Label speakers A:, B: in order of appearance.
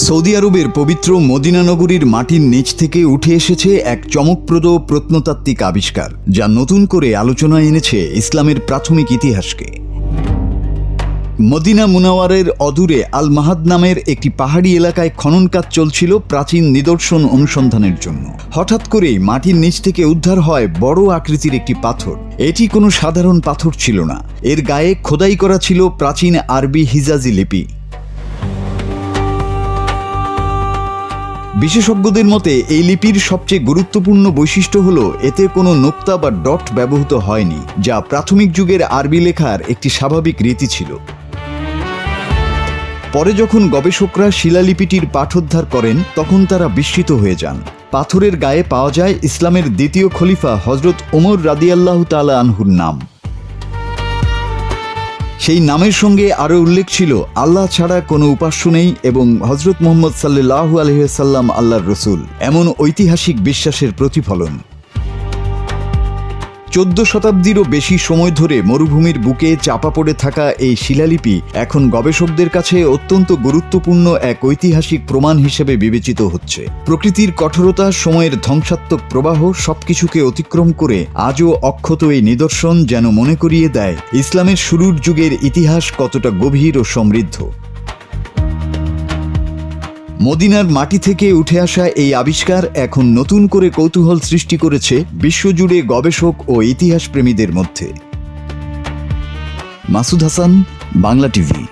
A: Saudi আরবের পবিত্র Medina নগরীর মাটির নিচ থেকে উঠে এসেছে এক চমকপ্রদ প্রত্নতাত্ত্বিক আবিষ্কার, যা নতুন করে আলোচনায় এনেছে ইসলামের প্রাথমিক ইতিহাসকে। মদিনা মুনাওয়ারের অদূরে আল মাহাদ নামের একটি পাহাড়ি এলাকায় খনন কাজ চলছিল প্রাচীন নিদর্শন অনুসন্ধানের জন্য। হঠাৎ করেই মাটির নিচ থেকে উদ্ধার হয় বড় আকৃতির একটি পাথর। এটি কোনো সাধারণ পাথর ছিল না, এর গায়ে খোদাই করা ছিল প্রাচীন আরবি হিজাজি লিপি। বিশেষজ্ঞদের মতে এই লিপির সবচেয়ে গুরুত্বপূর্ণ বৈশিষ্ট্য হল এতে কোনো নোক্তা বা ডট ব্যবহৃত হয়নি, যা প্রাথমিক যুগের আরবি লেখার একটি স্বাভাবিক রীতি ছিল। পরে যখন গবেষকরা শিলালিপিটির পাঠোদ্ধার করেন, তখন তারা বিস্মিত হয়ে যান। পাথরের গায়ে পাওয়া যায় ইসলামের দ্বিতীয় খলিফা হযরত ওমর রাদিয়াল্লাহু তাআলা আনহুর নাম। সেই নামের সঙ্গে আরও উল্লেখ ছিল আল্লাহ ছাড়া কোনো উপাস্য নেই এবং হযরত মুহাম্মদ সাল্লাল্লাহু আলাইহি ওয়াসাল্লাম আল্লাহর রসুল, এমন ঐতিহাসিক বিশ্বাসের প্রতিফলন। 14 শতাব্দীরও বেশি সময় ধরে মরুভূমির বুকে চাপা পড়ে থাকা এই শিলালিপি এখন গবেষকদের কাছে অত্যন্ত গুরুত্বপূর্ণ এক ঐতিহাসিক প্রমাণ হিসেবে বিবেচিত হচ্ছে। প্রকৃতির কঠোরতা, সময়ের ধ্বংসাত্মক প্রবাহ সবকিছুকে অতিক্রম করে আজও অক্ষত এই নিদর্শন যেন মনে করিয়ে দেয় ইসলামের শুরুর যুগের ইতিহাস কতটা গভীর ও সমৃদ্ধ। মদিনার মাটি থেকে উঠে আসা এই আবিষ্কার এখন নতুন করে কৌতূহল সৃষ্টি করেছে বিশ্বজুড়ে গবেষক ও ইতিহাস প্রেমীদের মধ্যে। মাসুদ হাসান, বাংলা টিভি।